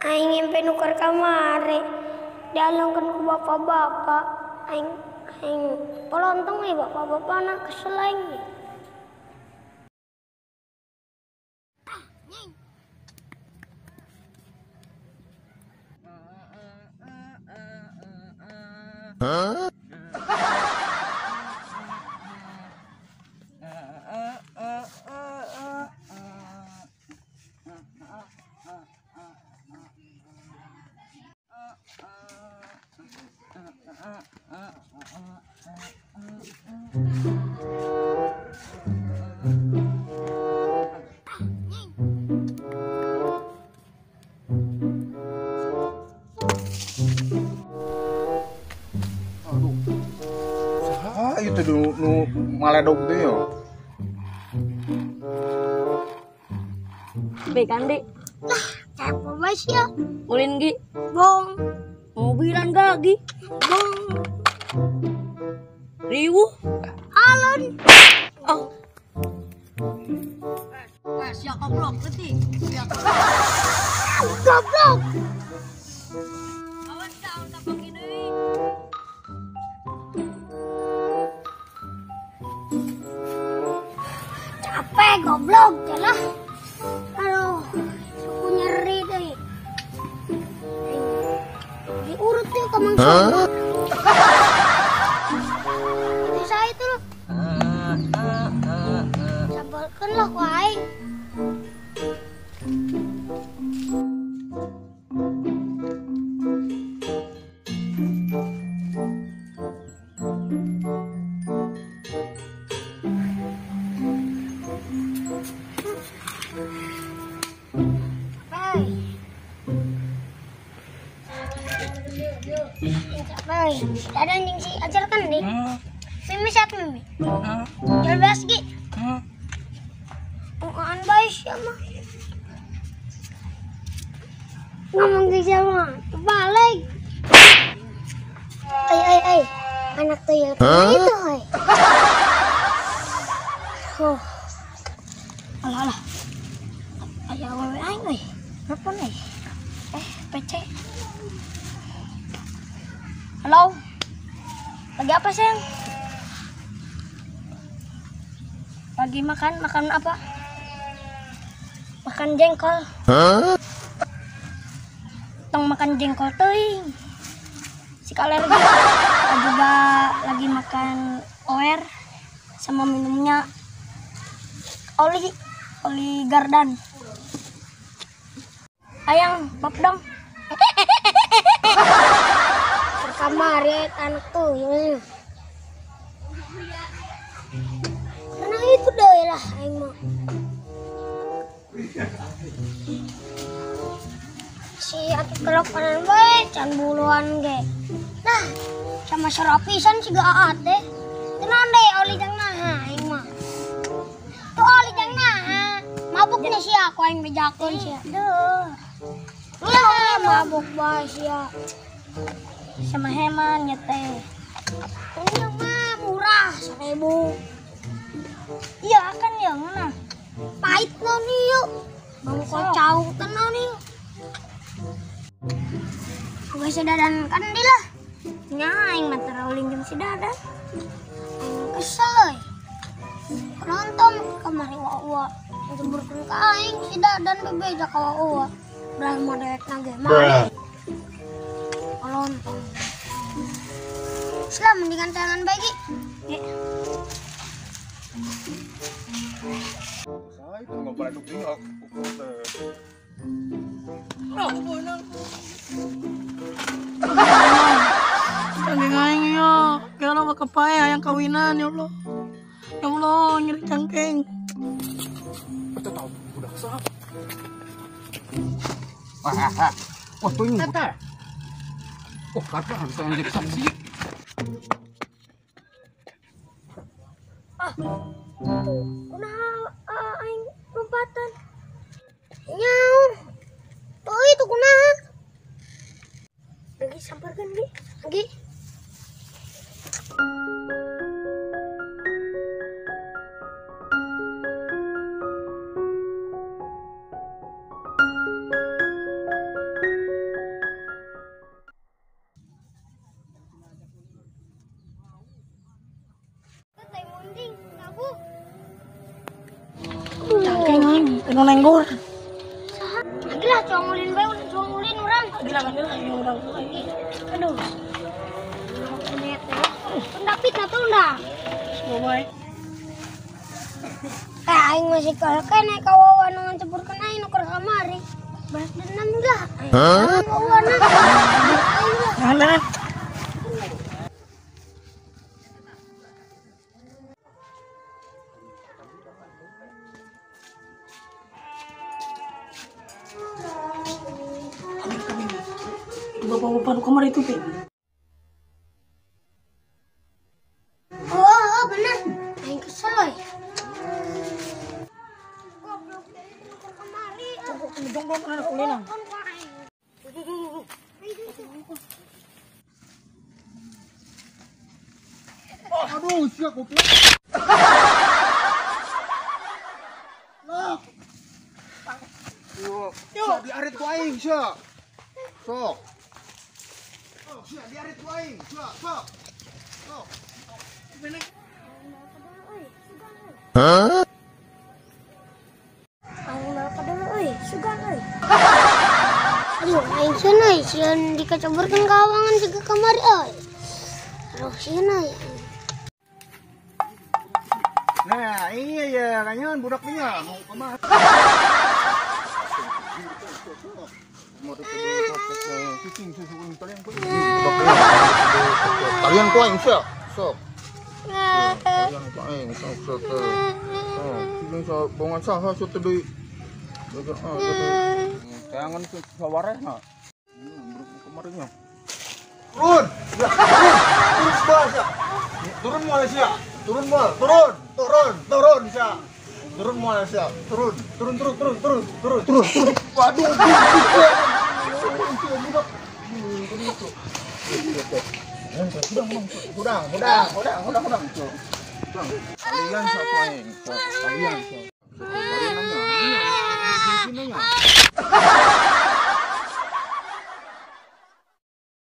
Aing ngimpi nukar kamari. Dialungkan ke bapak-bapak. Aing pelontong nih bapak-bapak anak kesel aing. Hah? Itu nu maledog teh yo. Bekan dek. Lah, apa mas ya? Ulin gi. Bong, Mobilan gagi. bong, Riwu. alon. Oh. Siap goblok ngerti? Goblok. Awas kau tapang ini. Capek goblok, jelas. Aduh, aku nyeri deh. Diurut tuh ke mangsa. Bisa itu loh. Sabarkan lah kuai. Capek. Ada anjing sih ajarkan deh. Mimi siapa Mimi? Jual basgi. Bukan baik sama. Ngomong di siapa? Balik. Ay. Anak tuyul itu, ay. Oh. Alah. Ayo wewe aing euy. Apa nih? PC. Halo. Lagi apa, sayang? Lagi makan apa? Makan jengkol. Hah? Tong makan jengkol teuing. Si alergi. Juga lagi makan oer sama minumnya oli gardan. Ayang, pop dong. Kamar ya anak tuh ya. Karena itu deh lah aing mah. Si atuh teleponan bae can buluan ge. Nah, sama serapisan siga aat deh. Tenan deh oli jang naha aing mah. Tuh oli jang naha. Mabuknya sih aku aing bejakeun sia. Duh. Ya, mabuk bae sia. Sama heman ya teh. Ini mah murah 1.000. Iya kan ya mana? Pahit lo nih yuk. Mau kocau tenang nih. Gue sedadan kan di lah. Nyaing mata rolling jam sedadan. Kesel loh. Penonton kamari wawa. Jemburkan ke aing sedadan bebeja ka wawa. Belah modek nage mah. Penonton. Selam mendingan tangan bagi. Saya itu nggak maledog teh yo. Oh, benar. Lagi ngaing yo. Kaya lo makapaya yang kawinan ya Allah. Ya Allah, nyeri cangkeng. Kita tahu udah kesal. Wah, tuh ini. Oh, kata harus yang jadi saksi. Kunaha aing lompatan. Nyau. Tuh itu kunaha. Lagi samparkeun ge. Lagi. Ino nenggor. Gila, congolin bae udah congolin orang. Gila kan ini orang lagi. Aduh. Lihat ya. Pendapit na tunda. Bye. Aing masih kalkan ay kawawa nang campurkan aing nuker kamari. Balas dendam lah. Kawawa na. Jangan. Bapak-bapak kamar itu, Pi. Oh, bener. Aing kesel oi. Goblok nuker kamari. Dong anak kulinan. Aduh, siap goblok. Lah. Yuk, di arit ku aing, siap. Sok. Oh, siap di arit ku aing, siap, sok. Sok. Hah? Aing mau ke dulu euy, sugan euy. Aduh, aing sieun euy, sieun dikacaburkeun kawangan juga kamari euy. Aduh, sieun euy. Nah, iya ya, kanyan budak punya mau kemana? Kalian kau yang siap, sok. Kalian kau yang sok. Ini sok bongan sah sok tadi. Jangan sawareh nak. Kemarinnya. Turun, turun Malaysia, turun mal, turun siap. Turun Malaysia, turun. Waduh, Udang. Kalian siapa yang? Kalian siapa?